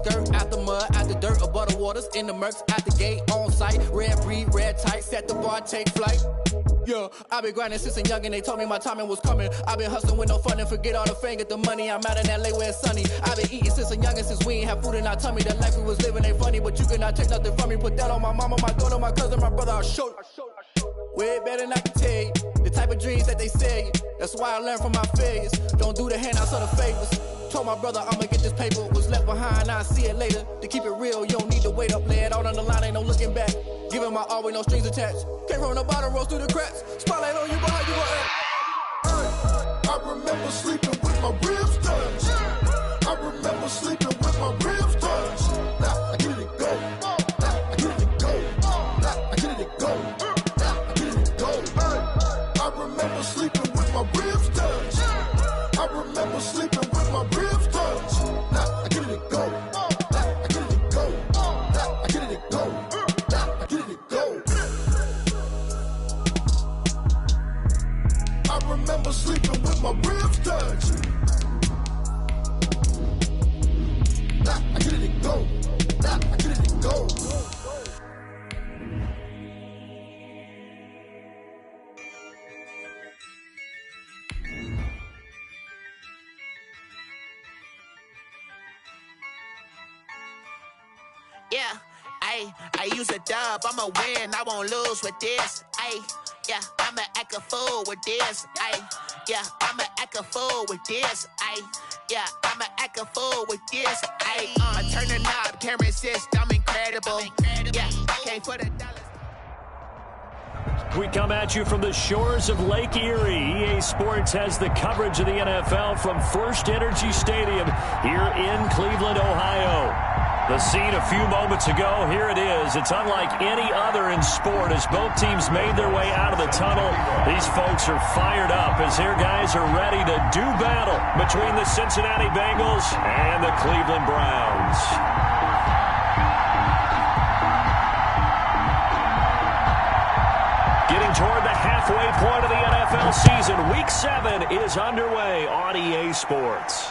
skirt, out the mud, out the dirt, above the waters, in the murks, out the gate, on site, red breed, red tight, set the bar, take flight. Yeah, I been grinding since a young and they told me my timing was coming. I been hustling with no fun and forget all the fame, get the money. I'm out in LA where it's sunny. I been eating since a young and since we ain't have food in our tummy. The life we was living ain't funny, but you cannot take nothing from me. Put that on my mama, my daughter, my cousin, my brother, I'll show you. Way better than I can tell you. The type of dreams that they sell you. That's why I learned from my failures. Don't do the handouts or the favors. Told my brother I'ma get this paper. Was left behind, I'll see it later. To keep it real, you don't need to wait up. Lay it out on the line, ain't no looking back. Giving my all with no strings attached. Came from the bottom, rose through the cracks. Spotlight on you, boy, how you gon' act? I remember sleeping with my ribs touched. I remember sleeping with my ribs touched. Now I get it go. Now I get it go. Now I get it go. Now I get it go. I remember sleeping with my ribs touched. I remember sleeping with my ribs touched. Now I get it go. Now I get it go. Now I get it go. Now I get it go. I remember sleeping with my ribs touched. Now I get it go. Now I get it go. Yeah, I use a dub, I'ma win, I won't lose with this. Yeah, I'ma act a fool with this. Yeah, I'ma act a fool with this. Yeah, I'ma act a fool with this. I turn the knob, camera assist, I'm incredible. Yeah, came for the dollars. We come at you from the shores of Lake Erie. EA Sports has the coverage of the NFL from First Energy Stadium here in Cleveland, Ohio. The scene a few moments ago, here it is. It's unlike any other in sport as both teams made their way out of the tunnel. These folks are fired up as their guys are ready to do battle between the Cincinnati Bengals and the Cleveland Browns. Getting toward the halfway point of the NFL season, Week 7 is underway on EA Sports.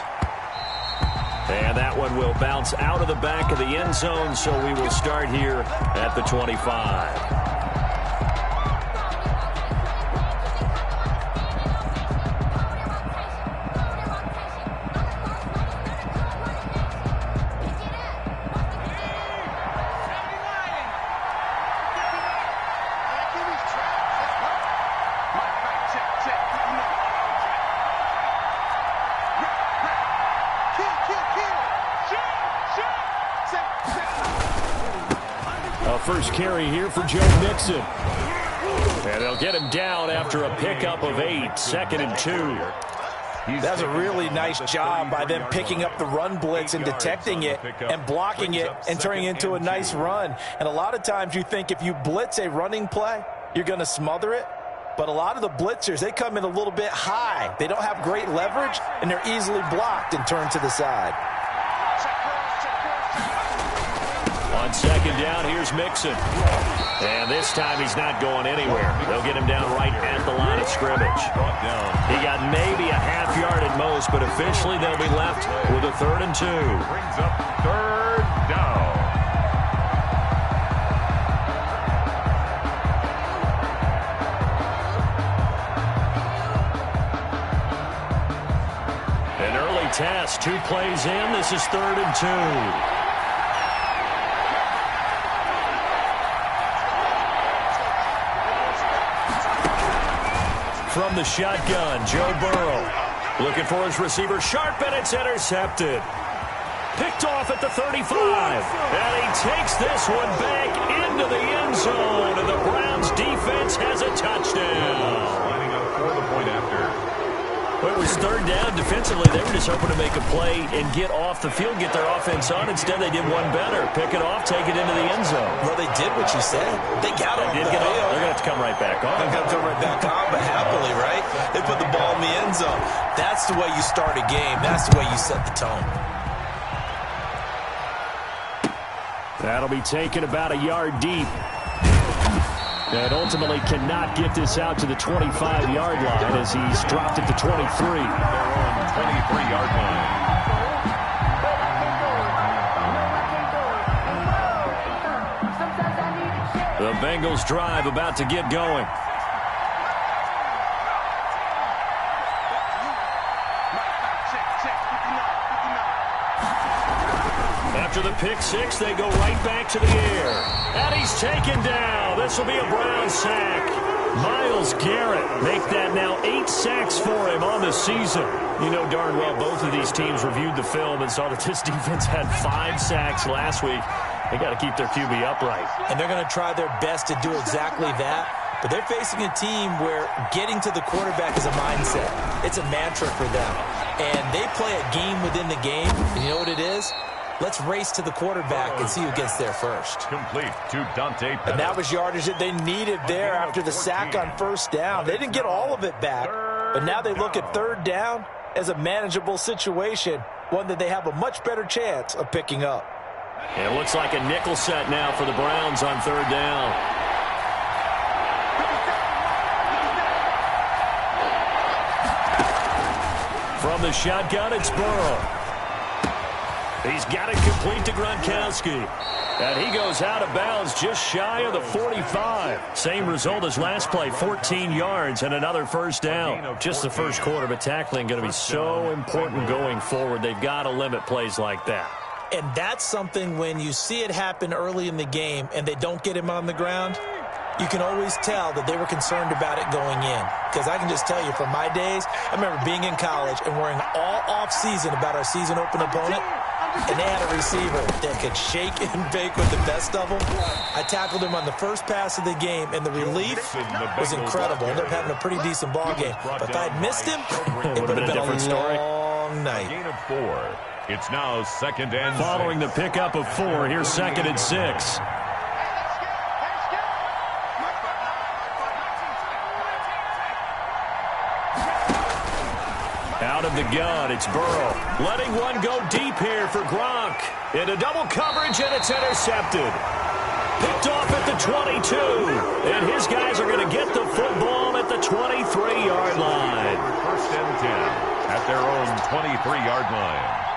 And that one will bounce out of the back of the end zone, so we will start here at the 25. First carry here for Joe Mixon. And they'll get him down after a pickup of 8, 2nd and 2. That's a really nice job by them picking up the run blitz and detecting it and blocking it and turning it into a nice run. And a lot of times you think if you blitz a running play, you're going to smother it. But a lot of the blitzers, they come in a little bit high. They don't have great leverage, and they're easily blocked and turned to the side. On 2nd down, here's Mixon. And this time he's not going anywhere. They'll get him down right at the line of scrimmage. He got maybe a half yard at most, but officially they'll be left with a 3rd and 2. Brings up 3rd down. An early test, 2 plays in. This is 3rd and 2. From the shotgun, Joe Burrow looking for his receiver sharp, and it's intercepted. Picked off at the 35, and he takes this one back into the end zone, and the Browns defense has a touchdown. Lining up for the point after. Well, it was 3rd down. Defensively, they were just hoping to make a play and get off the field, get their offense on. Instead, they did one better. Pick it off, take it into the end zone. Well, they did what you said. They got off the field. They're going to have to come right back on. They're going to come right back on, but happily, right? They put the ball in the end zone. That's the way you start a game. That's the way you set the tone. That'll be taken about a yard deep. And ultimately cannot get this out to the 25-yard line as he's dropped at the 23. Their own 23-yard line. The Bengals drive about to get going. After the pick six, they go right back to the air. And he's taken down. This will be a Brown sack. Myles Garrett make that now 8 sacks for him on the season. You know darn well both of these teams reviewed the film and saw that this defense had 5 sacks last week. They got to keep their QB upright. And they're going to try their best to do exactly that. But they're facing a team where getting to the quarterback is a mindset. It's a mantra for them. And they play a game within the game. And you know what it is? Let's race to the quarterback and see who gets there first. Complete to Dante Pettis. And that was yardage that they needed there after the sack on first down. They didn't get all of it back. But now they look at third down as a manageable situation, one that they have a much better chance of picking up. It looks like a nickel set now for the Browns on third down. From the shotgun, it's Burrow. He's got it complete to Gronkowski. And he goes out of bounds just shy of the 45. Same result as last play, 14 yards and another first down. Just the first quarter, but tackling going to be so important going forward. They've got to limit plays like that. And that's something when you see it happen early in the game and they don't get him on the ground, you can always tell that they were concerned about it going in. Because I can just tell you from my days, I remember being in college and worrying all off-season about our season open opponent. And they had a receiver that could shake and bake with the best of them. I tackled him on the first pass of the game, and the relief was incredible. Ended up having a pretty decent ball game. But if I had missed him, it would have been a long night. Gain of 4. It's now 2nd and 6. Following the pickup of 4, here's 2nd and 6. Out of the gun, it's Burrow. Letting one go deep here for Gronk. Into double coverage, and it's intercepted. Picked off at the 22. And his guys are going to get the football at the 23-yard line. 1st and 10 at their own 23-yard line.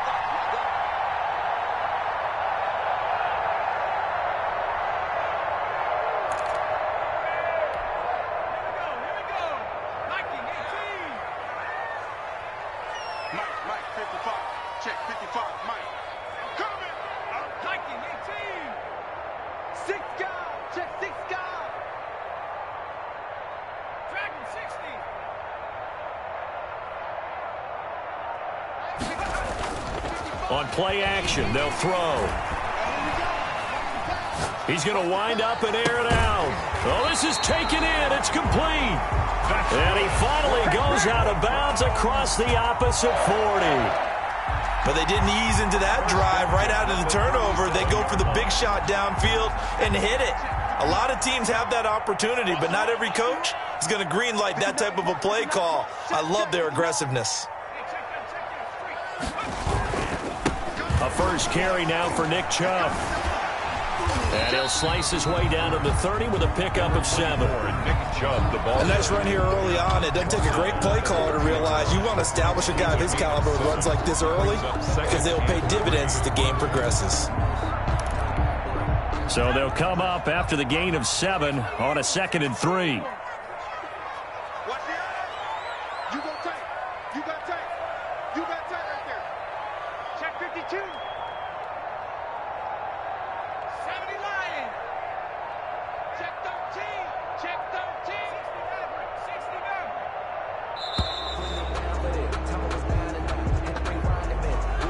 On play action, they'll throw. He's going to wind up and air it out. Oh, this is taken in. It's complete. And he finally goes out of bounds across the opposite 40. But they didn't ease into that drive right out of the turnover. They go for the big shot downfield and hit it. A lot of teams have that opportunity, but not every coach is going to green light that type of a play call. I love their aggressiveness. A first carry now for Nick Chubb. And he'll slice his way down to the 30 with a pickup of 7. Nick Chubb, the ball. A nice run here early on. It doesn't take a great play caller to realize you want to establish a guy of his caliber with runs like this early because they'll pay dividends as the game progresses. So they'll come up after the gain of 7 on a 2nd and 3.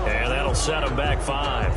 And that'll set them back 5.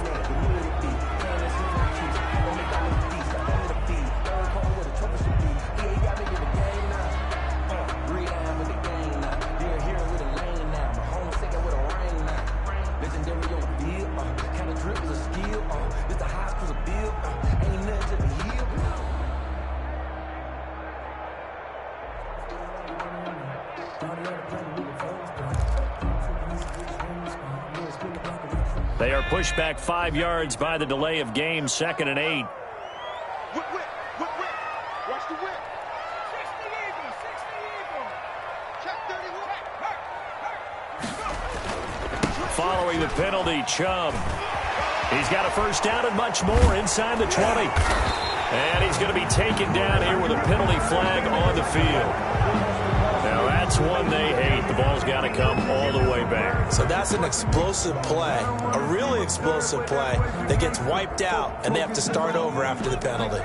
They are pushed back 5 yards by the delay of game, 2nd and 8. Watch the whip. 60 Eagle. Check 31. Following the penalty, Chubb. He's got a first down and much more inside the 20. And he's going to be taken down here with a penalty flag on the field. Now that's one they hate. The ball's got to come all the way back. So that's an explosive play, a really explosive play that gets wiped out, and they have to start over after the penalty.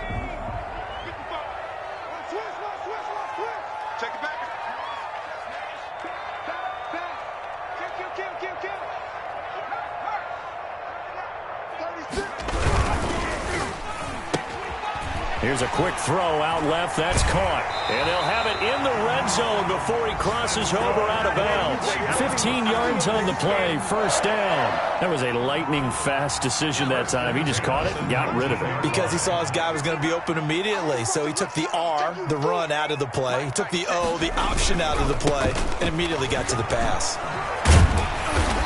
Here's a quick throw out left. That's caught. And they'll have it in the red zone before he crosses over out of bounds. 15 yards on the play. First down. That was a lightning-fast decision that time. He just caught it and got rid of it. Because he saw his guy was going to be open immediately. So he took the R, the run, out of the play. He took the O, the option, out of the play, and immediately got to the pass.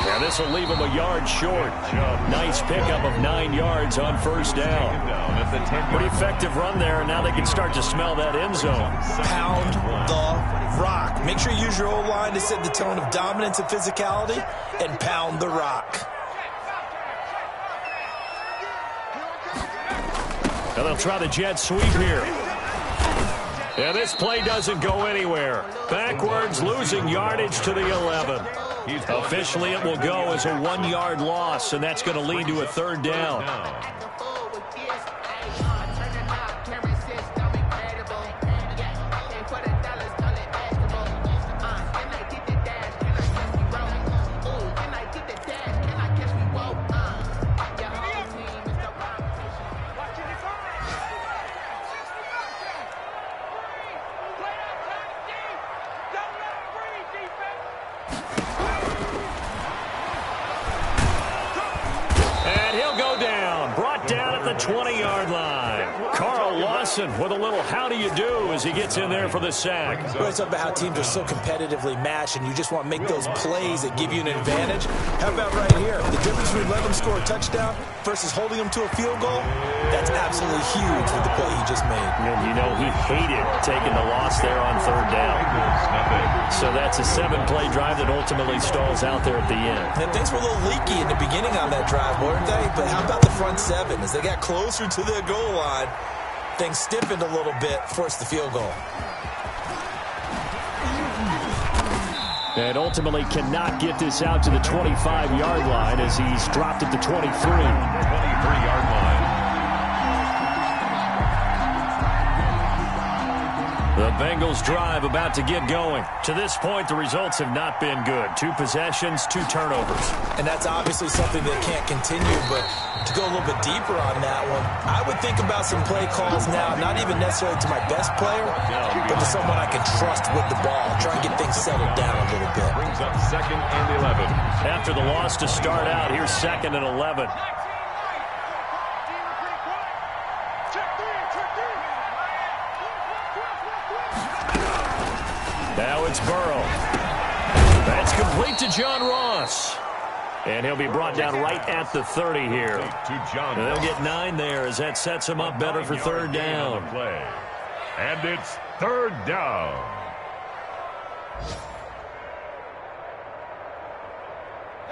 Now this will leave him a yard short. Nice pickup of 9 yards on first down. Pretty effective run there, and now they can start to smell that end zone. Pound the rock. Make sure you use your O-line to set the tone of dominance and physicality, and pound the rock. Now they'll try the jet sweep here. Yeah, this play doesn't go anywhere. Backwards, losing yardage to the 11. Officially, it will go as a 1-yard loss, and that's going to lead to a third down. The 20-yard line. Carl Lawson with a little how do you do as he gets in there for the sack. We're talking about how teams are so competitively matched, and you just want to make those plays that give you an advantage. How about right here? The difference between letting them score a touchdown versus holding them to a field goal, that's absolutely huge with the play he just made. And you know, he hated taking the loss there on third down. So that's a 7-play drive that ultimately stalls out there at the end. And things were a little leaky in the beginning on that drive, weren't they? But how about the front seven? As they got closer to the goal line, things stiffened a little bit, forced the field goal. And ultimately cannot get this out to the 25-yard line as he's dropped at the 23. 23-yard line. The Bengals drive about to get going. To this point, the results have not been good. 2 possessions, 2 turnovers. And that's obviously something that can't continue, but to go a little bit deeper on that one, I would think about some play calls now, not even necessarily to my best player, but to someone I can trust with the ball. Try and get things settled down a little bit. Brings up 2nd and 11. After the loss to start out, here's 2nd and 11. Now it's Burrow. That's complete to John Ross. And he'll be brought down right at the 30 here. And they'll get 9 there as that sets him up better for third down. And it's third down.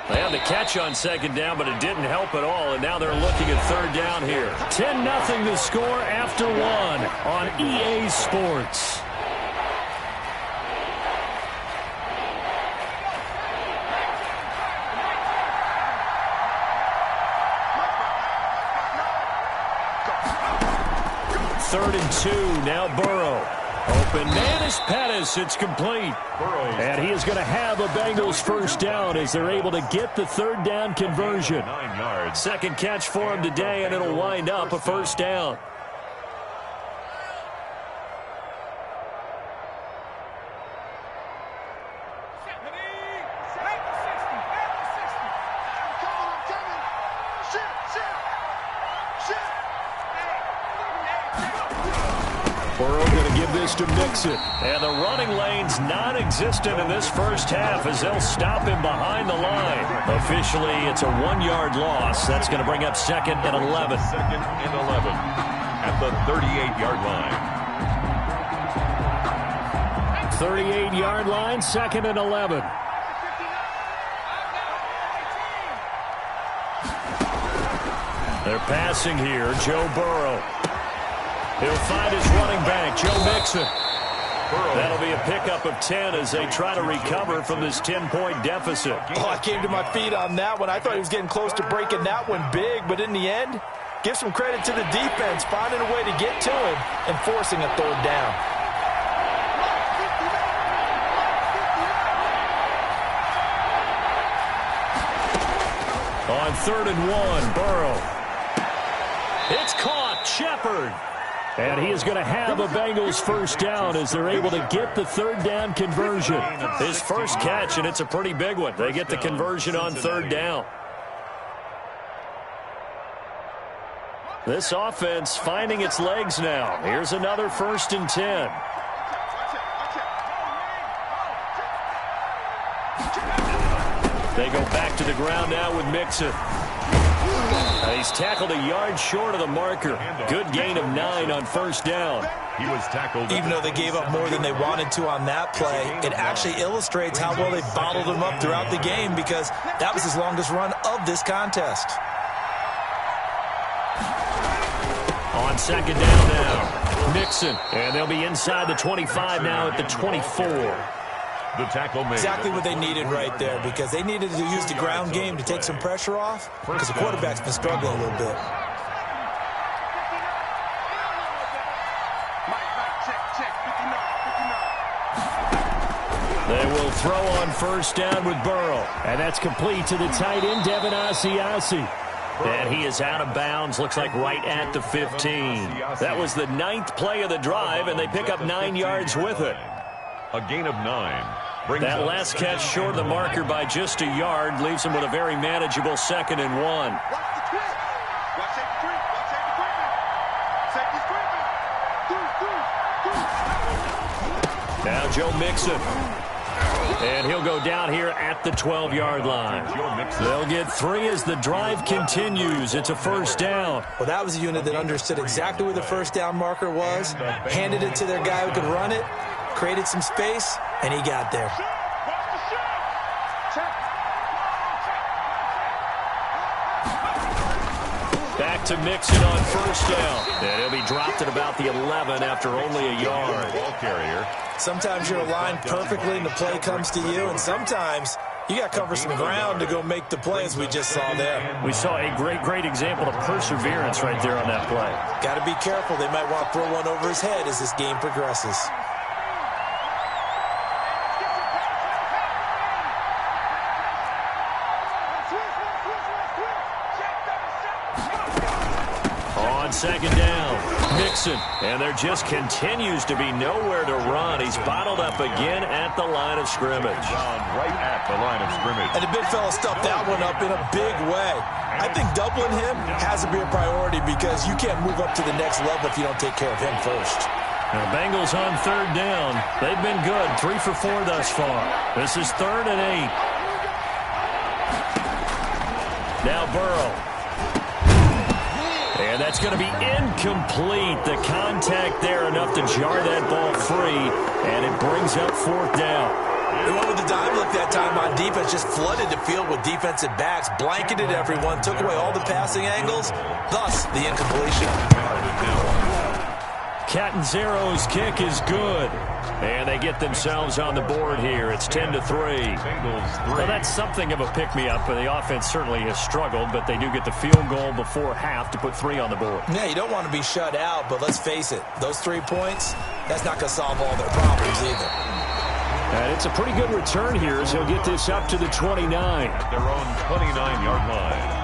They had the catch on 2nd down, but it didn't help at all. And now they're looking at third down here. 10-0 the score after 1 on EA Sports. Third and 2, now Burrow. Open man is Pettis, it's complete. And he is going to have a Bengals first down as they're able to get the third down conversion. 9 yards. Second catch for him today, and it'll wind up a first down. Burrow going to give this to Mixon. And the running lane's non-existent in this first half as they'll stop him behind the line. Officially, it's a 1-yard loss. That's going to bring up 2nd and 11. 2nd and 11 at the 38-yard line. 38-yard line, 2nd and 11. They're passing here, Joe Burrow. He'll find his running back, Joe Mixon. That'll be a pickup of 10 as they try to recover from this 10-point deficit. Oh, I came to my feet on that one. I thought he was getting close to breaking that one big, but in the end, give some credit to the defense, finding a way to get to him and forcing a third down. On 3rd and 1, Burrow. It's caught, Shepard. And he is going to have a Bengals first down as they're able to get the third down conversion. His first catch, and it's a pretty big one. They get the conversion on 3rd down. This offense finding its legs now. Here's another 1st and 10. They go back to the ground now with Mixon. He's tackled a yard short of the marker. Good gain of 9 on 1st down. He was tackled. Even though they gave up more than they wanted to on that play, it actually illustrates how well they bottled him up throughout the game because that was his longest run of this contest. On 2nd down now, Mixon. And they'll be inside the 25 now at the 24. The tackle made. Exactly what they needed right there because they needed to use the ground game to take some pressure off because the quarterback's been struggling a little bit. They will throw on 1st down with Burrow. And that's complete to the tight end, Devin Asiasi. And he is out of bounds, looks like right at the 15. That was the 9th play of the drive, and they pick up 9 yards with it. A gain of 9. That last catch short of the marker by just a yard leaves him with a very manageable 2nd and 1. Now Joe Mixon. And he'll go down here at the 12-yard line. They'll get 3 as the drive continues. It's a 1st down. Well, that was a unit that understood exactly where the 1st down marker was, handed it to their guy who could run it, created some space, and he got there. Back to Mixon on 1st down. And he'll be dropped at about the 11 after only a yard. Ball carrier. Sometimes you're aligned perfectly and the play comes to you, and sometimes you got to cover some ground to go make the play as we just saw there. We saw a great example of perseverance right there on that play. Got to be careful. They might want to throw one over his head as this game progresses. On 2nd down, Mixon. And there just continues to be nowhere to run. He's bottled up again at the line of scrimmage. Right at the line of scrimmage. And the big fella stuffed that one up in a big way. I think doubling him has to be a priority because you can't move up to the next level if you don't take care of him first. Now, Bengals on 3rd down. They've been good, 3 for 4 thus far. This is 3rd and 8. Now Burrow. And that's going to be incomplete. The contact there enough to jar that ball free, and it brings up 4th down. They went with the dime look that time on defense, just flooded the field with defensive backs, blanketed everyone, took away all the passing angles, thus the incompletion. Catanzaro's kick is good. And they get themselves on the board here. It's 10-3. Well, that's something of a pick-me-up, and the offense certainly has struggled, but they do get the field goal before half to put 3 on the board. Yeah, you don't want to be shut out, but let's face it, those 3 points, that's not going to solve all their problems either. And it's a pretty good return here as he'll get this up to the 29. At their own 29-yard line.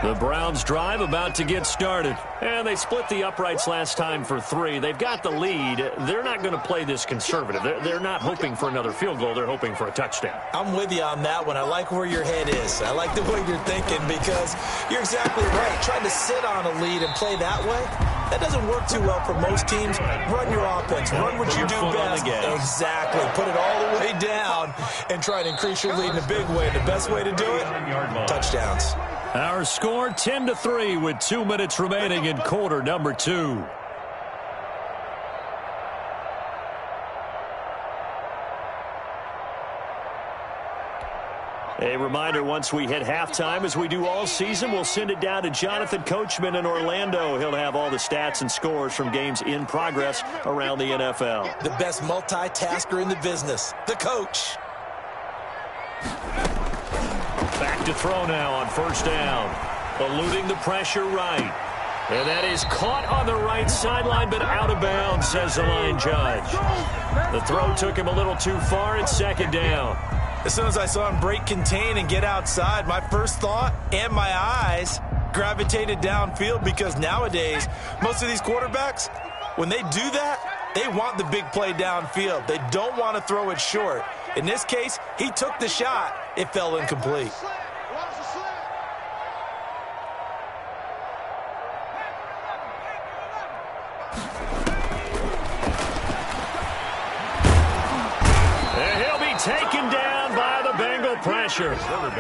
The Browns drive about to get started. And they split the uprights last time for 3. They've got the lead. They're not going to play this conservative. They're not hoping for another field goal. They're hoping for a touchdown. I'm with you on that one. I like where your head is. I like the way you're thinking because you're exactly right. Trying to sit on a lead and play that way, that doesn't work too well for most teams. Run your offense. Run what you do best. Exactly. Put it all the way down and try to increase your lead in a big way. The best way to do it, touchdowns. Our score 10-3 with 2 minutes remaining in quarter number 2. A reminder, once we hit halftime, as we do all season, we'll send it down to Jonathan Coachman in Orlando. He'll have all the stats and scores from games in progress around the NFL. The best multitasker in the business, the coach. Back to throw now on first down. Eluding the pressure right. And that is caught on the right sideline, but out of bounds, says the line judge. The throw took him a little too far. It's second down. As soon as I saw him break contain and get outside, my first thought and my eyes gravitated downfield, because nowadays, most of these quarterbacks, when they do that, they want the big play downfield. They don't want to throw it short. In this case, he took the shot. It fell incomplete. Taken down by the Bengal pressure.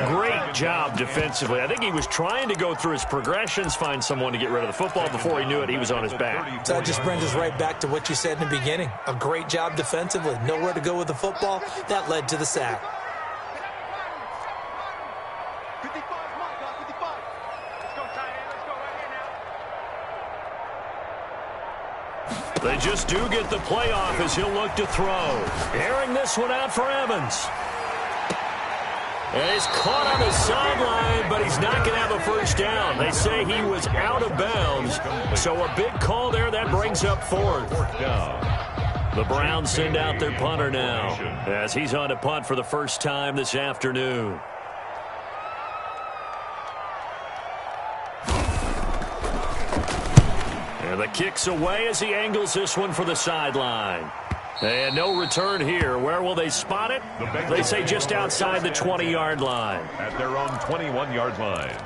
Great job defensively. I think he was trying to go through his progressions, find someone to get rid of the football. Before he knew it, he was on his back. So that just brings us right back to what you said in the beginning. A great job defensively. Nowhere to go with the football. That led to the sack. They just do get the playoff as he'll look to throw. Airing this one out for Evans. And he's caught on the sideline, but he's not going to have a first down. They say he was out of bounds. So a big call there. That brings up fourth. The Browns send out their punter now, as he's on to punt for the first time this afternoon. And the kick's away as he angles this one for the sideline. And no return here. Where will they spot it? They say just outside the 20-yard line. At their own 21-yard line.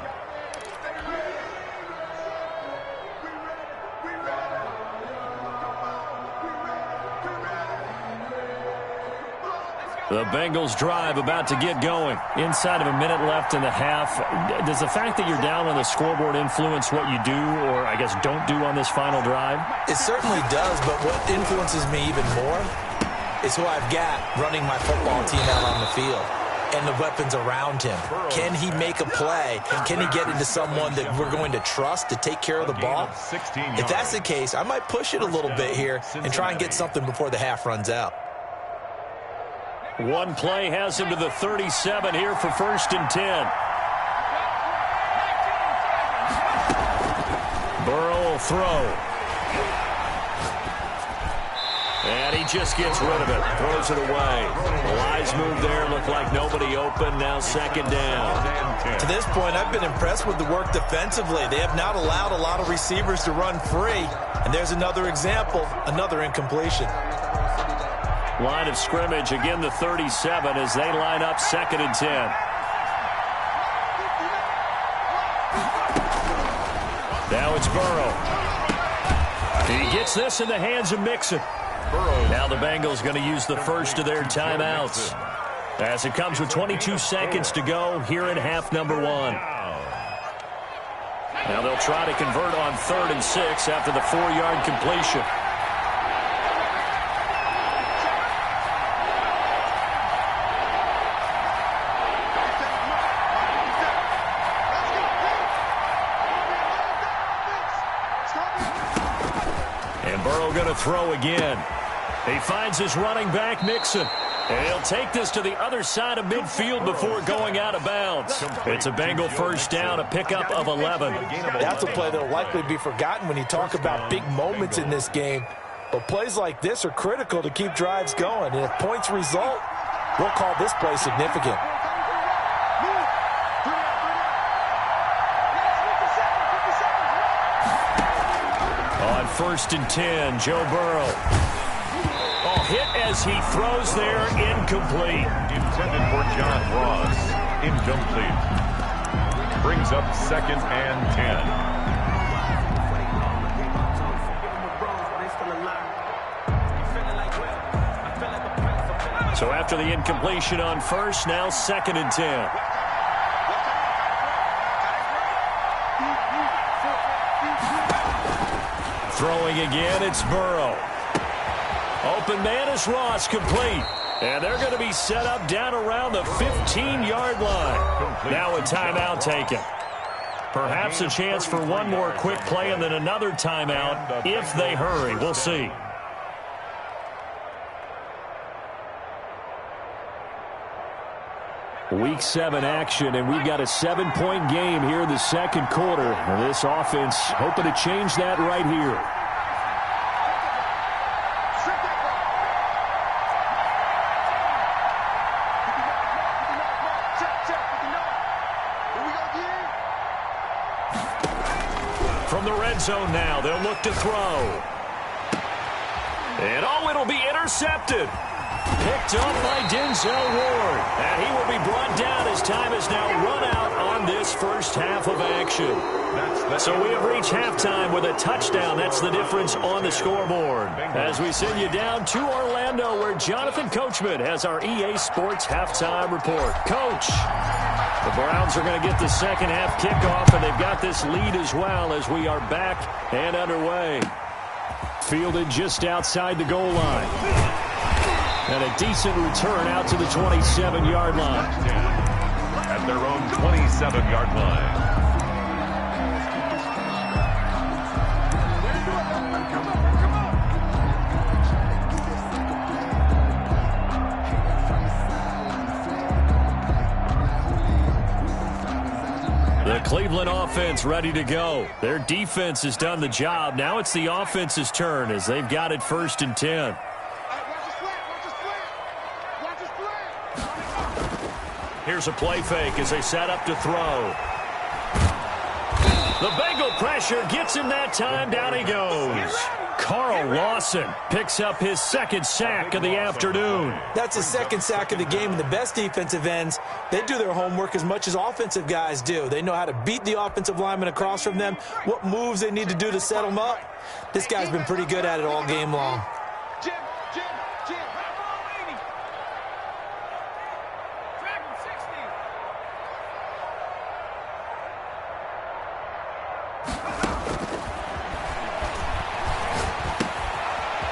The Bengals drive about to get going. Inside of a minute left in the half. Does the fact that you're down on the scoreboard influence what you do, or I guess don't do on this final drive? It certainly does, but what influences me even more is who I've got running my football team out on the field and the weapons around him. Can he make a play? Can he get into someone that we're going to trust to take care of the ball? If that's the case, I might push it a little bit here and try and get something before the half runs out. One play has him to the 37 here for 1st and 10. Burrow will throw. And he just gets rid of it. Throws it away. Wise move there. Looked like nobody open. Now second down. To this point, I've been impressed with the work defensively. They have not allowed a lot of receivers to run free. And there's another example, another incompletion. Line of scrimmage, again the 37 as they line up 2nd and 10. Now it's Burrow. He gets this in the hands of Mixon. Now the Bengals going to use the first of their timeouts, as it comes with 22 seconds to go here in half number 1. Now they'll try to convert on 3rd and 6 after the 4-yard completion. Throw again. He finds his running back, Mixon. And he'll take this to the other side of midfield before going out of bounds. It's a Bengal first down, a pickup of 11. That's a play that will likely be forgotten when you talk about big moments in this game. But plays like this are critical to keep drives going. And if points result, we'll call this play significant. On 1st and 10, Joe Burrow. Oh, hit as he throws there, incomplete. Intended for John Ross, incomplete. Brings up 2nd and 10. So after the incompletion on 1st, now 2nd and 10. Throwing again, it's Burrow. Open man is Ross, complete. And they're going to be set up down around the 15-yard line. Now a timeout taken. Perhaps a chance for one more quick play and then another timeout if they hurry. We'll see. Week 7 action, and we've got a 7-point game here in the second quarter. And this offense hoping to change that right here. From the red zone now, they'll look to throw. And it'll be intercepted. Picked up by Denzel Ward. And he will be brought down as time has now run out on this first half of action. So we have reached halftime with a touchdown. That's the difference on the scoreboard. As we send you down to Orlando, where Jonathan Coachman has our EA Sports halftime report. Coach, the Browns are going to get the second half kickoff, and they've got this lead as well as we are back and underway. Fielded just outside the goal line. And a decent return out to the 27-yard line. At their own 27-yard line. The Cleveland offense ready to go. Their defense has done the job. Now it's the offense's turn as they've got it 1st and 10. Here's a play fake as they set up to throw. The Bengal pressure gets him that time. Down he goes. Carl Lawson picks up his second sack of the afternoon. That's his second sack of the game, and the best defensive ends, they do their homework as much as offensive guys do. They know how to beat the offensive lineman across from them, what moves they need to do to set them up. This guy's been pretty good at it all game long.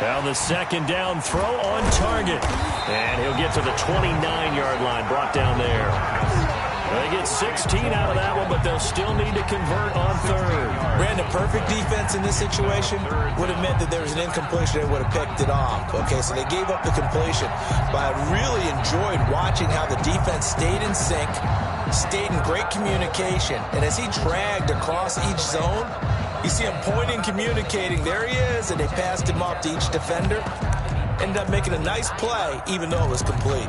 Now the second down throw on target. And he'll get to the 29-yard line, brought down there. They get 16 out of that one, but they'll still need to convert on third. Ran the perfect defense in this situation. Would have meant that there was an incompletion. They would have picked it off. Okay, so they gave up the completion. But I really enjoyed watching how the defense stayed in sync, stayed in great communication. And as he dragged across each zone, you see him pointing, communicating. There he is, and they passed him off to each defender. Ended up making a nice play, even though it was complete.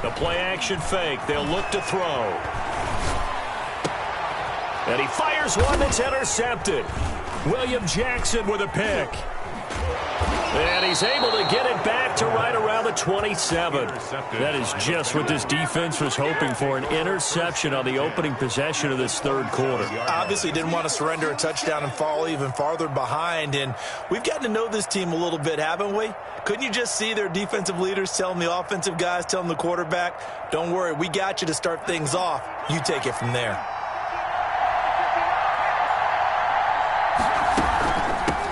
The play-action fake. They'll look to throw. And he fires one that's intercepted. William Jackson with a pick. And he's able to get it back to right around the 27. That is just what this defense was hoping for, an interception on the opening possession of this third quarter. Obviously didn't want to surrender a touchdown and fall even farther behind. And we've gotten to know this team a little bit, haven't we? Couldn't you just see their defensive leaders telling the offensive guys, telling the quarterback, don't worry, we got you to start things off. You take it from there.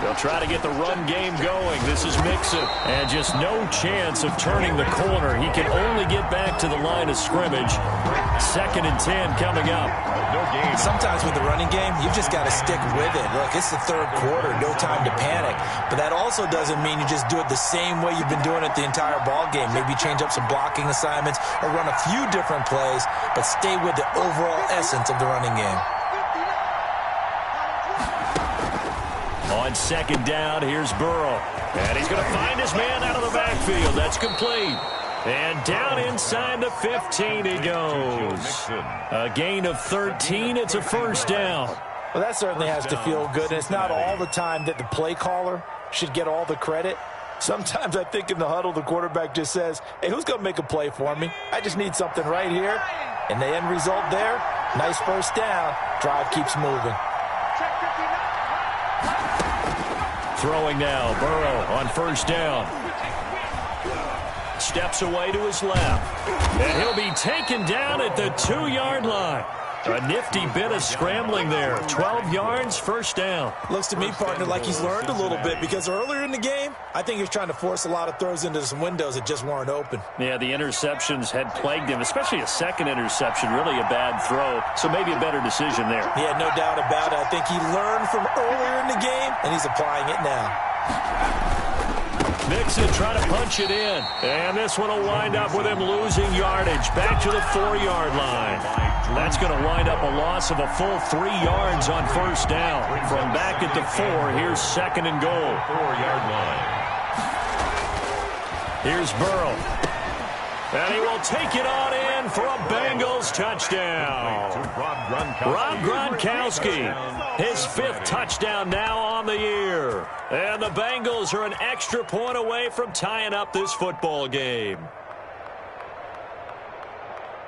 They'll try to get the run game going. This is Mixon. And just no chance of turning the corner. He can only get back to the line of scrimmage. 2nd and 10 coming up. Sometimes with the running game, you've just got to stick with it. Look, it's the third quarter, no time to panic. But that also doesn't mean you just do it the same way you've been doing it the entire ball game. Maybe change up some blocking assignments or run a few different plays, but stay with the overall essence of the running game. On 2nd down, here's Burrow. And he's going to find his man out of the backfield. That's complete. And down inside the 15 he goes. A gain of 13. It's a first down. Well, that certainly has to feel good. And it's not all the time that the play caller should get all the credit. Sometimes I think in the huddle, the quarterback just says, hey, who's going to make a play for me? I just need something right here. And the end result there, nice first down. Drive keeps moving. Throwing now, Burrow on first down. Steps away to his left. And he'll be taken down at the 2-yard line. A nifty bit of scrambling there. 12 yards, first down. Looks to me, partner, like he's learned a little bit, because earlier in the game, I think he was trying to force a lot of throws into some windows that just weren't open. Yeah, the interceptions had plagued him, especially a second interception, really a bad throw. So maybe a better decision there. Yeah, no doubt about it. I think he learned from earlier in the game, and he's applying it now. Mixon trying to punch it in. And this one will wind up with him losing yardage. Back to the 4-yard line. That's going to wind up a loss of a full 3 yards on first down. From back at the 4, here's second and goal. 4-yard line. Here's Burrow. And he will take it on in for a Bengals touchdown. Rob Gronkowski, his 5th touchdown now on the year. And the Bengals are an extra point away from tying up this football game.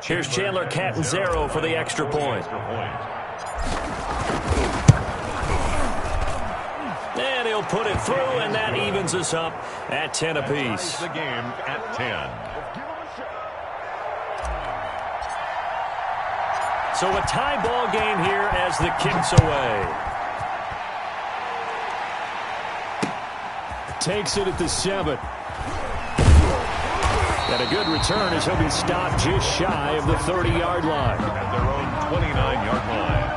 Here's Chandler Catanzaro for the extra point. And he'll put it through, and that evens us up at 10 apiece. The game at 10. So a tie ball game here as the kick's away. Takes it at the 7. And a good return as he'll be stopped just shy of the 30-yard line. At their own 29-yard line.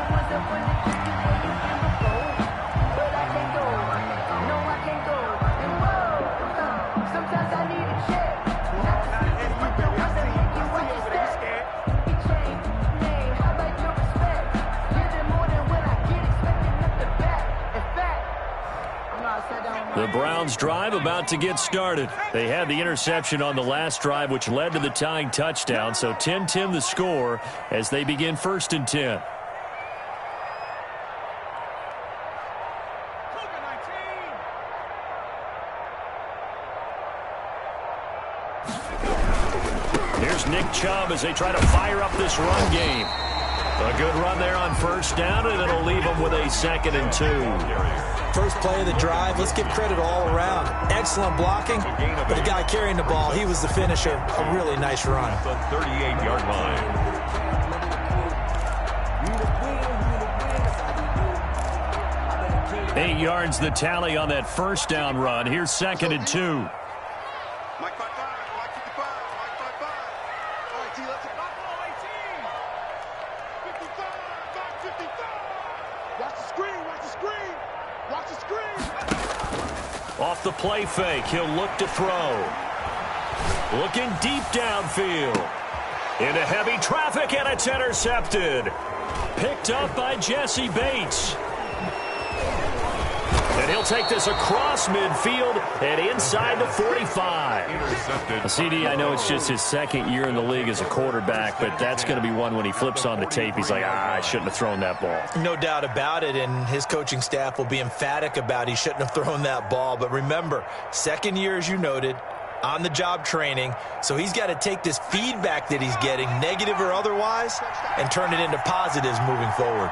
The Browns drive about to get started. They had the interception on the last drive, which led to the tying touchdown. So 10-10 the score as they begin 1st and 10. Here's Nick Chubb as they try to fire up this run game. A good run there on first down, and it'll leave them with a 2nd and 2. First play of the drive, let's give credit all around. Excellent blocking, but the guy carrying the ball, he was the finisher. A really nice run. The 38-yard line. 8 yards the tally on that first down run. Here's 2nd and 2. Off the play fake, he'll look to throw. Looking deep downfield. Into heavy traffic, and it's intercepted. Picked up by Jesse Bates. And he'll take this across midfield and inside the 45. Intercepted. CD, I know it's just his 2nd year in the league as a quarterback, but that's going to be one when he flips on the tape. He's like, I shouldn't have thrown that ball. No doubt about it, and his coaching staff will be emphatic about he shouldn't have thrown that ball. But remember, 2nd year, as you noted, on-the-job training, so he's got to take this feedback that he's getting, negative or otherwise, and turn it into positives moving forward.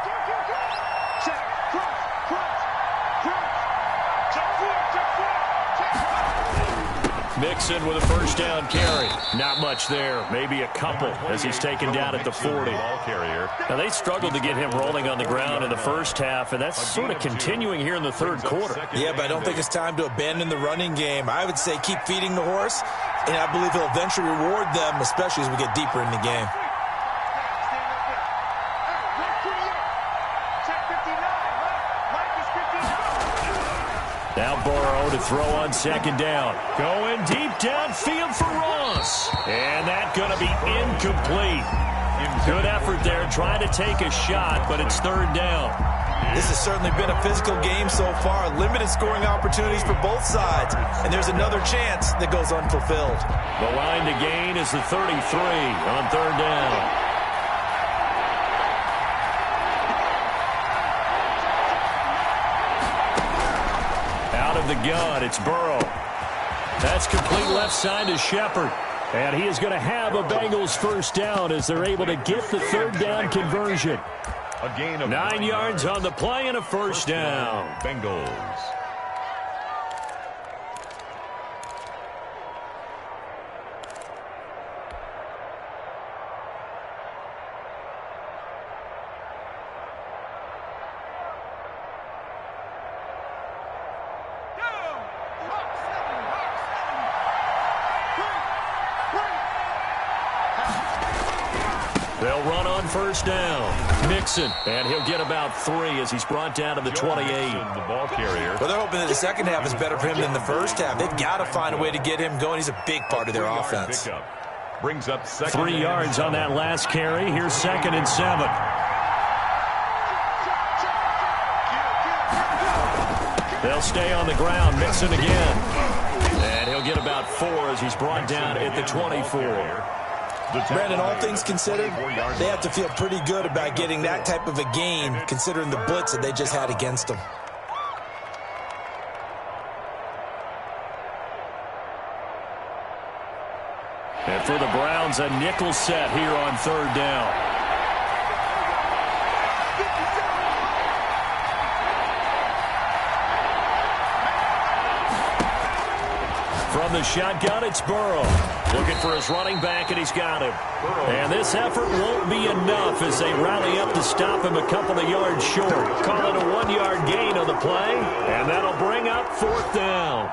Mixon with a first down carry. Not much there. Maybe a couple as he's taken down at the 40. Now, they struggled to get him rolling on the ground in the first half, and that's sort of continuing here in the 3rd quarter. Yeah, but I don't think it's time to abandon the running game. I would say keep feeding the horse, and I believe he'll eventually reward them, especially as we get deeper in the game. Now Burrow to throw on 2nd down. Going deep downfield for Ross. And that's going to be incomplete. Good effort there trying to take a shot, but it's 3rd down. This has certainly been a physical game so far. Limited scoring opportunities for both sides. And there's another chance that goes unfulfilled. The line to gain is the 33 on 3rd down. The gun, it's Burrow. That's complete left side to Shepard. And he is going to have a Bengals first down as they're able to get the 3rd down conversion. A gain of 9 yards on the play and a first down. Bengals. They'll run on first down. Mixon, and he'll get about 3 as he's brought down to the 28. The ball carrier. Well, they're hoping that the second half is better for him than the first half. They've got to find a way to get him going. He's a big part of their offense. Brings up 3 yards on that last carry. Here's 2nd and 7. They'll stay on the ground. Mixon again. And he'll get about 4 as he's brought down at the 24. Brandon, all things considered, they have to feel pretty good about getting that type of a gain, considering the blitz that they just had against them. And for the Browns, a nickel set here on 3rd down. From the shotgun, it's Burrow. Looking for his running back, and he's got him. And this effort won't be enough as they rally up to stop him a couple of yards short. Call it a 1-yard gain on the play, and that'll bring up 4th down.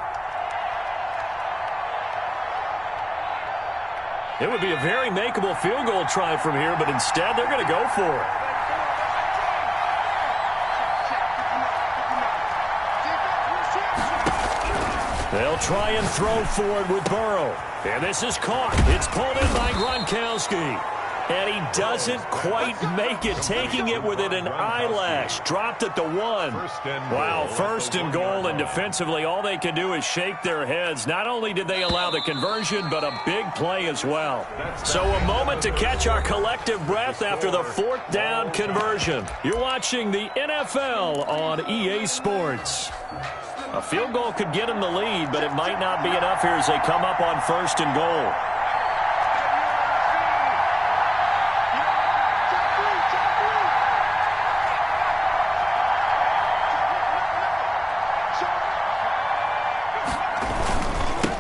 It would be a very makeable field goal try from here, but instead they're going to go for it. They'll try and throw forward with Burrow. And this is caught. It's pulled in by Gronkowski. And he doesn't quite make it, taking it within an eyelash. Dropped at the 1. Wow, 1st and goal, and defensively all they can do is shake their heads. Not only did they allow the conversion, but a big play as well. So a moment to catch our collective breath after the 4th down conversion. You're watching the NFL on EA Sports. A field goal could get them the lead, but it might not be enough here as they come up on 1st and goal.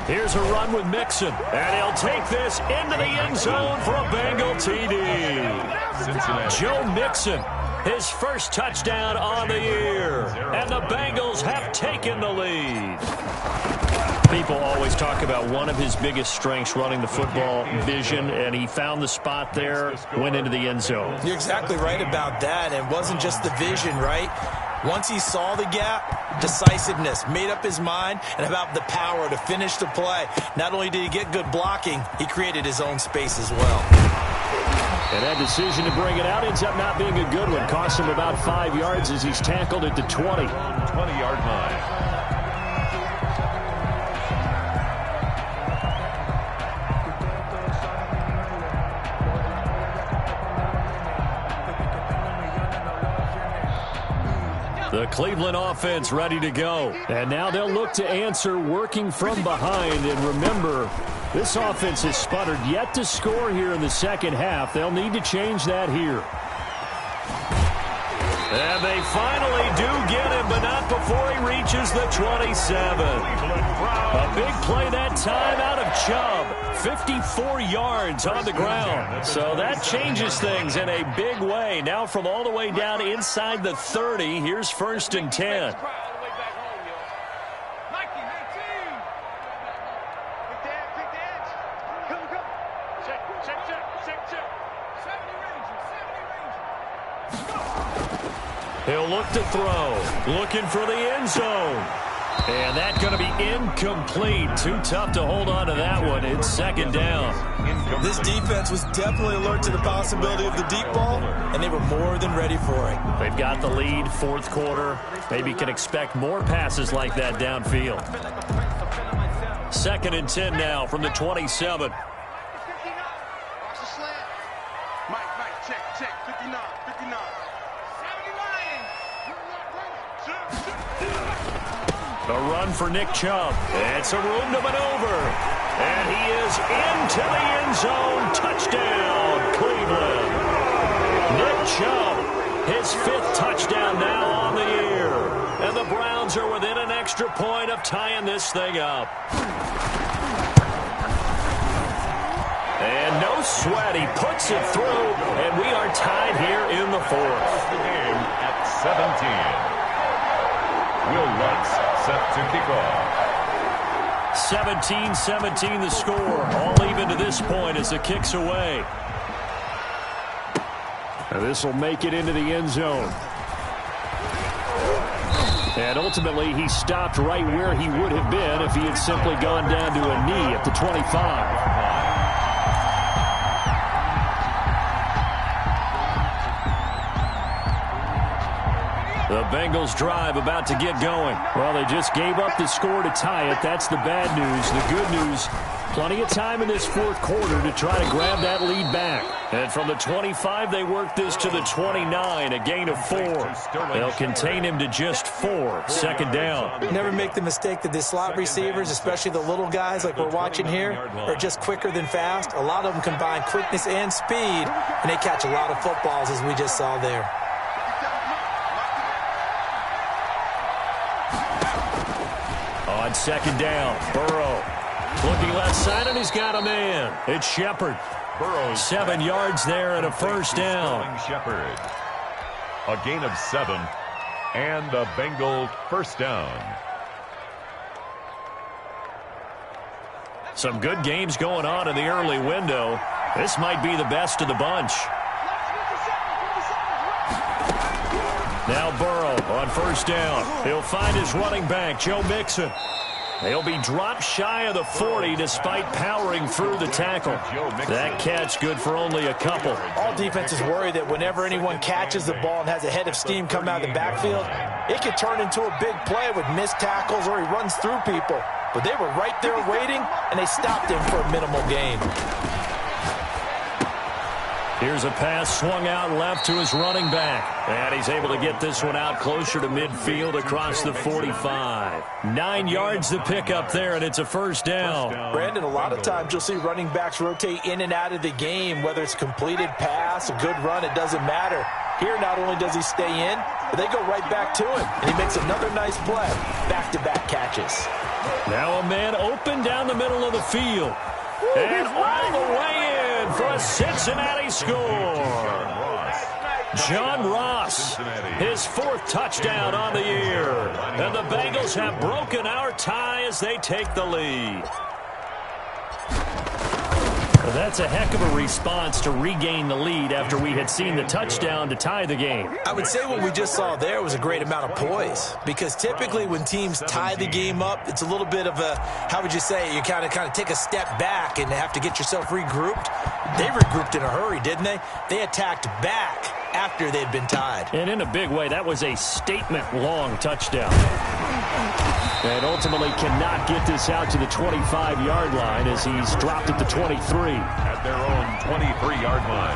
Here's a run with Mixon, and he'll take this into the end zone for a Bengal TD. Joe Mixon, his first touchdown on the year, and the Bengals have taken the lead. People always talk about one of his biggest strengths, running the football, vision, and he found the spot there, went into the end zone. You're exactly right about that. It wasn't just the vision, right? Once he saw the gap, decisiveness, made up his mind, and about the power to finish the play. Not only did he get good blocking, he created his own space as well. And that decision to bring it out ends up not being a good one. Cost him about 5 yards as he's tackled at the 20. 20-yard line. The Cleveland offense ready to go. And now they'll look to answer working from behind. And remember, this offense has sputtered yet to score here in the second half. They'll need to change that here. And they finally do get him, but not before he reaches the 27. A big play that time out of Chubb. 54 yards on the ground. So that changes things in a big way. Now from all the way down inside the 30, here's 1st and 10. He'll look to throw. Looking for the end zone. And that's going to be incomplete. Too tough to hold on to that one. It's 2nd down. This defense was definitely alert to the possibility of the deep ball, and they were more than ready for it. They've got the lead, 4th quarter. Maybe can expect more passes like that downfield. 2nd and 10 now from the 27. A run for Nick Chubb. It's a room to maneuver. And he is into the end zone. Touchdown, Cleveland. Nick Chubb, his 5th touchdown now on the year. And the Browns are within an extra point of tying this thing up. And no sweat. He puts it through. And we are tied here in the 4th. The game at 17. Will Lutz set to kick off. 17-17 the score. All even to this point as the kick's away. And this will make it into the end zone. And ultimately, he stopped right where he would have been if he had simply gone down to a knee at the 25. The Bengals drive about to get going. Well, they just gave up the score to tie it. That's the bad news. The good news, plenty of time in this fourth quarter to try to grab that lead back. And from the 25, they work this to the 29, a gain of 4. They'll contain him to just 4. Second down. Never make the mistake that the slot receivers, especially the little guys like we're watching here, are just quicker than fast. A lot of them combine quickness and speed, and they catch a lot of footballs, as we just saw there. On second down, Burrow looking left side, and he's got a man. It's Shepard. Burrow 7 yards there and a first down. Shepard. A gain of 7 and a Bengal first down. Some good games going on in the early window. This might be the best of the bunch. Now Burrow on first down. He'll find his running back, Joe Mixon. They'll be dropped shy of the 40 despite powering through the tackle. That catch good for only a couple. All defenses worry that whenever anyone catches the ball and has a head of steam come out of the backfield, it could turn into a big play with missed tackles or he runs through people. But they were right there waiting, and they stopped him for a minimal gain. Here's a pass swung out left to his running back. And he's able to get this one out closer to midfield across the 45. 9 yards to pick up there, and it's a first down. Brandon, a lot of times you'll see running backs rotate in and out of the game, whether it's completed pass, a good run, it doesn't matter. Here, not only does he stay in, but they go right back to him, and he makes another nice play. Back-to-back catches. Now a man open down the middle of the field. And all the way in for a Cincinnati score. John Ross, his 4th touchdown on the year. And the Bengals have broken our tie as they take the lead. Well, that's a heck of a response to regain the lead after we had seen the touchdown to tie the game. I would say what we just saw there was a great amount of poise, because typically when teams tie the game up, it's a little bit of a, how would you say, you kind of take a step back and have to get yourself regrouped. They regrouped in a hurry, didn't they? They attacked back after they'd been tied. And in a big way, that was a statement-long touchdown. And ultimately cannot get this out to the 25-yard line as he's dropped at the 23. At their own 23-yard line.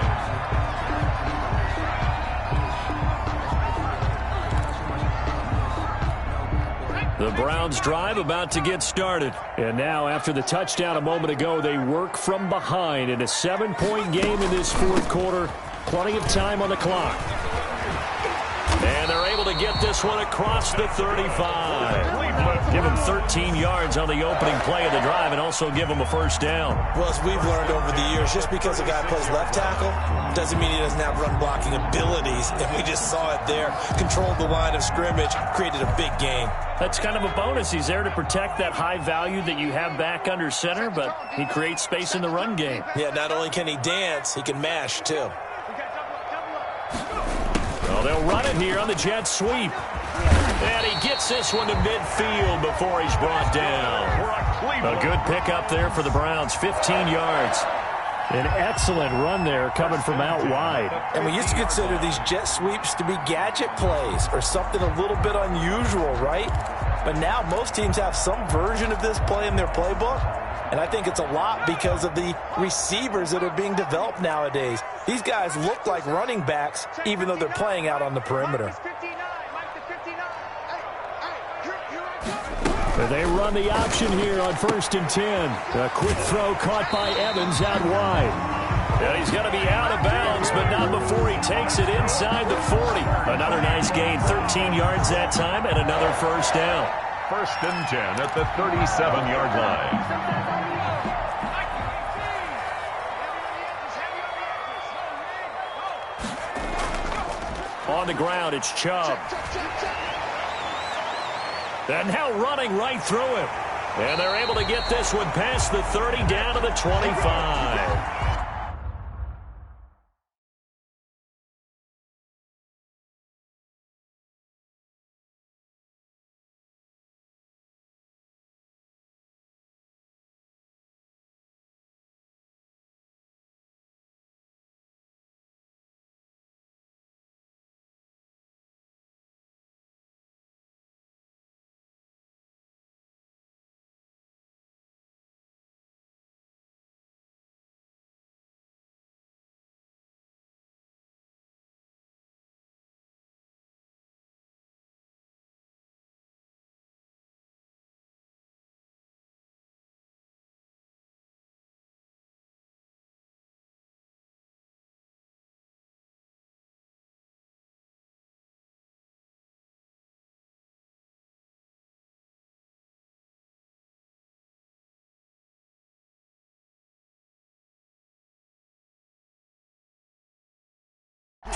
The Browns drive about to get started. And now, after the touchdown a moment ago, they work from behind in a 7-point game in this fourth quarter. Plenty of time on the clock. And they're able to get this one across the 35. Give him 13 yards on the opening play of the drive and also give him a first down. Well, as we've learned over the years, just because a guy plays left tackle doesn't mean he doesn't have run-blocking abilities. And we just saw it there. Controlled the line of scrimmage, created a big gain. That's kind of a bonus. He's there to protect that high value that you have back under center, but he creates space in the run game. Yeah, not only can he dance, he can mash, too. Well, they'll run it here on the jet sweep. And he gets this one to midfield before he's brought down. A good pickup there for the Browns, 15 yards. An excellent run there coming from out wide. And we used to consider these jet sweeps to be gadget plays or something a little bit unusual, right? But now most teams have some version of this play in their playbook. And I think it's a lot because of the receivers that are being developed nowadays. These guys look like running backs even though they're playing out on the perimeter. They run the option here on 1st and 10. A quick throw caught by Evans out wide. And he's going to be out of bounds, but not before he takes it inside the 40. Another nice gain, 13 yards that time, and another first down. 1st and 10 at the 37-yard line. On the ground, it's Chubb. And now running right through him. And they're able to get this one past the 30 down to the 25.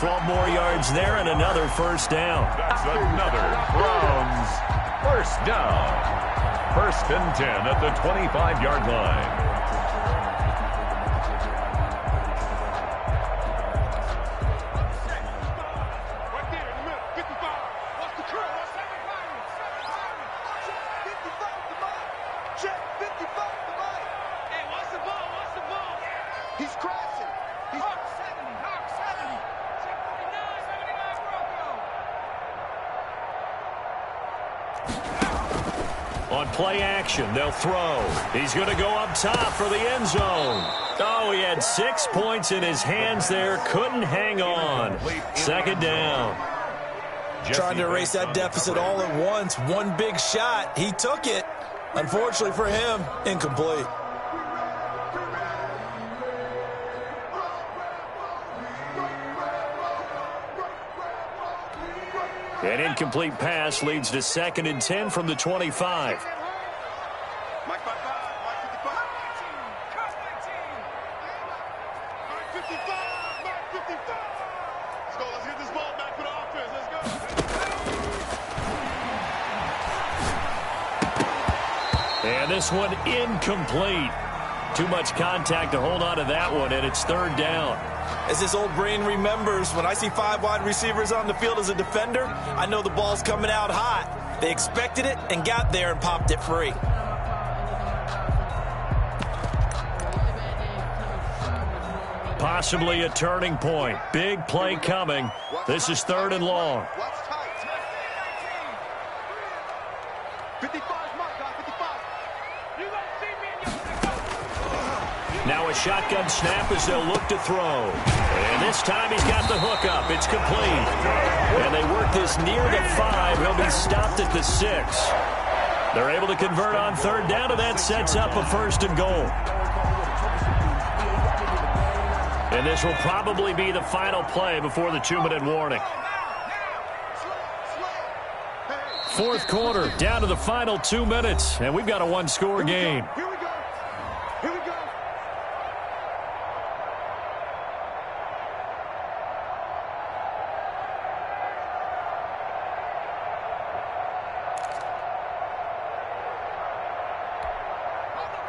12 more yards there and another first down. That's another Browns first down. 1st and 10 at the 25-yard line. On play action, they'll throw. He's going to go up top for the end zone. Oh, he had 6 points in his hands there. Couldn't hang on. 2nd down. Trying to erase that deficit all at once. One big shot. He took it. Unfortunately for him, incomplete. An incomplete pass leads to 2nd and 10 from the 25. And this one incomplete. Too much contact to hold on to that one, and it's 3rd down. As this old brain remembers, when I see 5 wide receivers on the field as a defender, I know the ball's coming out hot. They expected it and got there and popped it free. Possibly a turning point. Big play coming. This is 3rd and long. Now a shotgun snap as they'll look to throw. And this time he's got the hook up. It's complete. And they work this near the 5. He'll be stopped at the 6. They're able to convert on 3rd down, and that sets up a 1st and goal. And this will probably be the final play before the 2-minute warning. 4th quarter, down to the final 2 minutes, and we've got a 1-score game.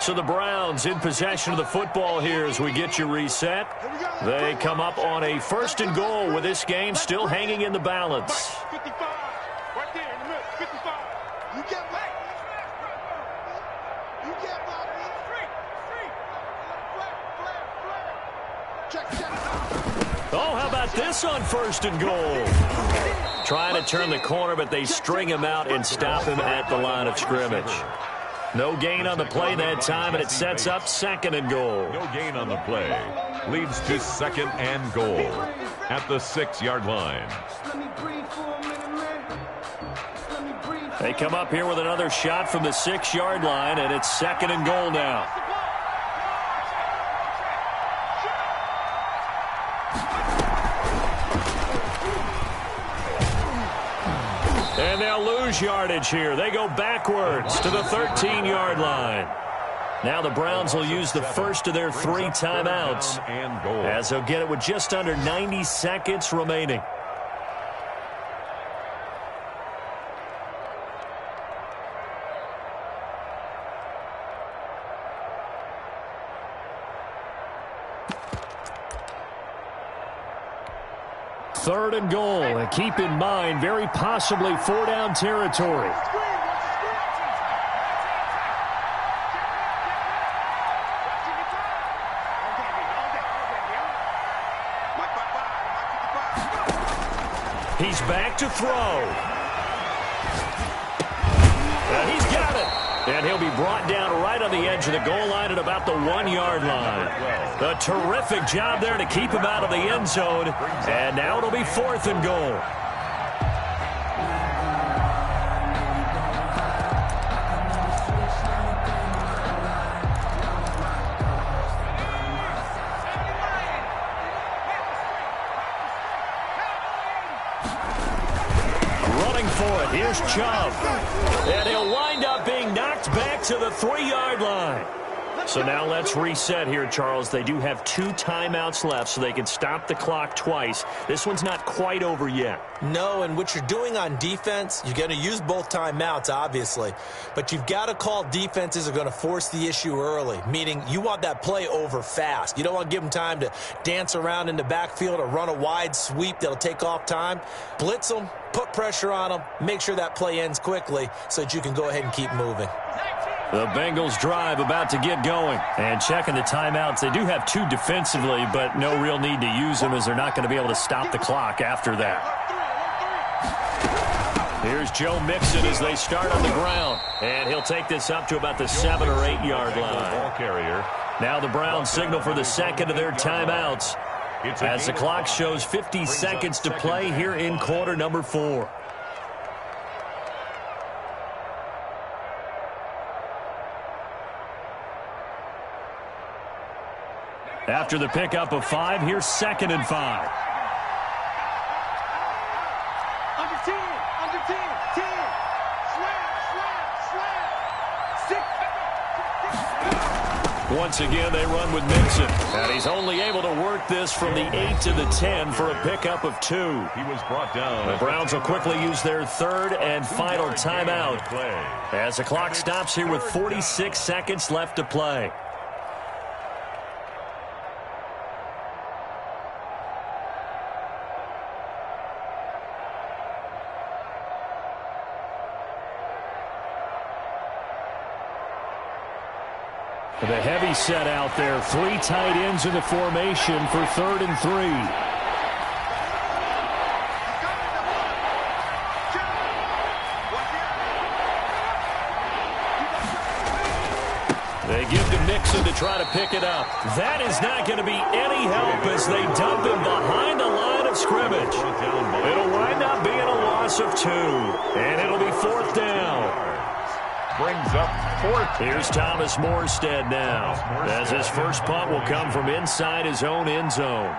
So the Browns in possession of the football here as we get you reset. They come up on a 1st and goal with this game still hanging in the balance. Oh, how about this on 1st and goal? Trying to turn the corner, but they string him out and stop him at the line of scrimmage. No gain on the play that time, and it sets up 2nd and goal. No gain on the play. Leads to 2nd and goal at the 6-yard line. They come up here with another shot from the 6-yard line, and it's 2nd and goal now. And they'll lose yardage here. They go backwards to the 13-yard line. Now the Browns will use the first of their 3 timeouts as they'll get it with just under 90 seconds remaining. Third and goal, and keep in mind, very possibly 4-down territory. He's back to throw. And he's got it. And he'll be brought down right on the edge of the goal line at about the 1-yard line. A terrific job there to keep him out of the end zone. And now it'll be 4th and goal. Running for it, here's Chubb. And he'll wind up being knocked back to the 3-yard line. So now let's reset here, Charles. They do have 2 timeouts left, so they can stop the clock twice. This one's not quite over yet. No, and what you're doing on defense, you're going to use both timeouts, obviously. But you've got to call defenses are going to force the issue early, meaning you want that play over fast. You don't want to give them time to dance around in the backfield or run a wide sweep that'll take off time. Blitz them, put pressure on them, make sure that play ends quickly so that you can go ahead and keep moving. The Bengals drive about to get going. And checking the timeouts, they do have 2 defensively, but no real need to use them as they're not going to be able to stop the clock after that. Here's Joe Mixon as they start on the ground. And he'll take this up to about the 7 or 8 yard line. Now the Browns signal for the second of their timeouts as the clock shows 50 seconds to play here in quarter number 4. After the pickup of 5, here's 2nd and 5. Under 10, 10, slam, 6. Once again, they run with Mixon. And he's only able to work this from the 8 to the 10 for a pickup of 2. He was brought down. The Browns will quickly use their 3rd and final timeout as the clock stops here with 46 seconds left to play. The heavy set out there. 3 tight ends in the formation for 3rd and 3. They give to Mixon to try to pick it up. That is not going to be any help as they dump him behind the line of scrimmage. It'll wind up being a loss of 2. And it'll be 4th down. Brings up 4th. Here's Thomas Morstead now, as his first punt will come from inside his own end zone.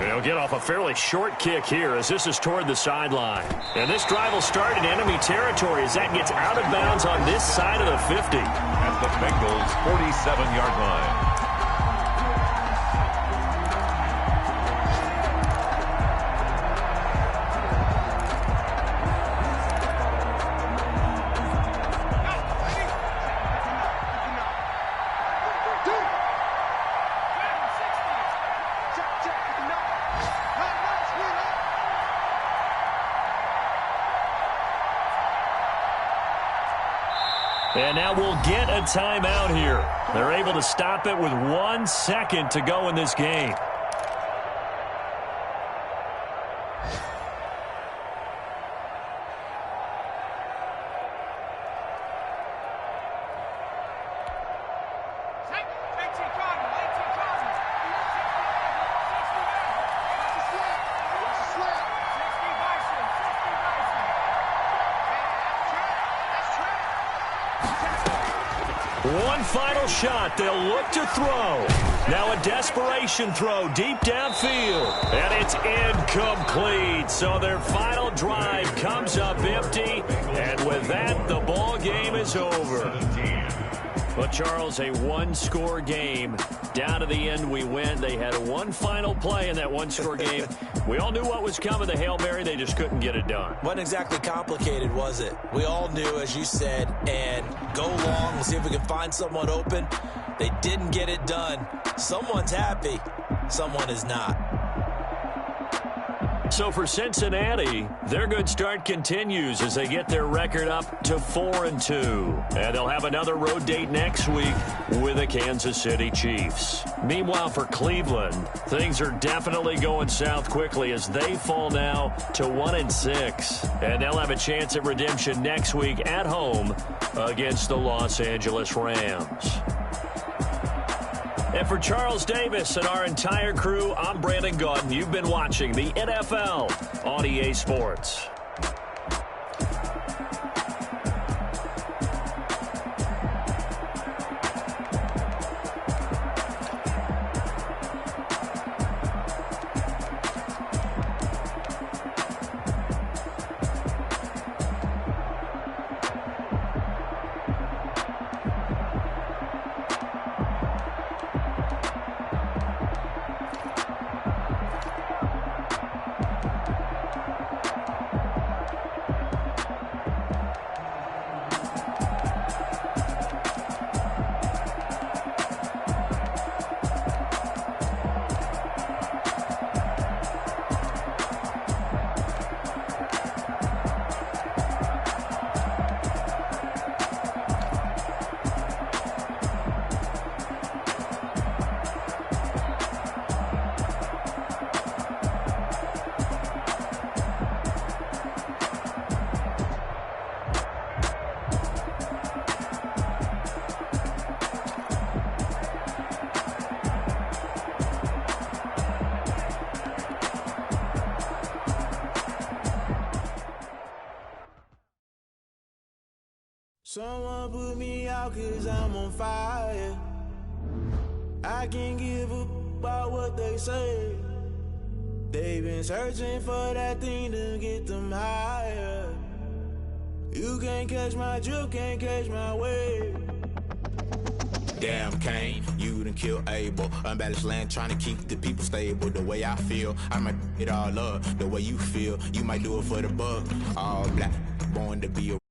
He'll get off a fairly short kick here as this is toward the sideline. And this drive will start in enemy territory as that gets out of bounds on this side of the 50. At the Bengals' 47-yard line. And now we'll get a timeout here. They're able to stop it with 1 second to go in this game. One final shot. They'll look to throw. Now a desperation throw deep downfield. And it's incomplete. So their final drive comes up empty. And with that, the ball game is over. But, Charles, a one-score game. Down to the end we went. They had one final play in that one-score game. We all knew what was coming, the Hail Mary. They just couldn't get it done. Wasn't exactly complicated, was it? We all knew, as you said, and go long and see if we can find someone open. They didn't get it done. Someone's happy. Someone is not. So for Cincinnati, their good start continues as they get their record up to 4-2. And they'll have another road date next week with the Kansas City Chiefs. Meanwhile, for Cleveland, things are definitely going south quickly as they fall now to 1-6. And they'll have a chance at redemption next week at home against the Los Angeles Rams. And for Charles Davis and our entire crew, I'm Brandon Gaudin. You've been watching the NFL on EA Sports. Someone put me out 'cause I'm on fire. I can't give a about what they say. They've been searching for that thing to get them higher. You can't catch my drift, can't catch my wave. Damn, Kane, you done killed Abel. Unbalanced land, trying to keep the people stable. The way I feel, I might it all up. The way you feel, you might do it for the buck. All black, born to be a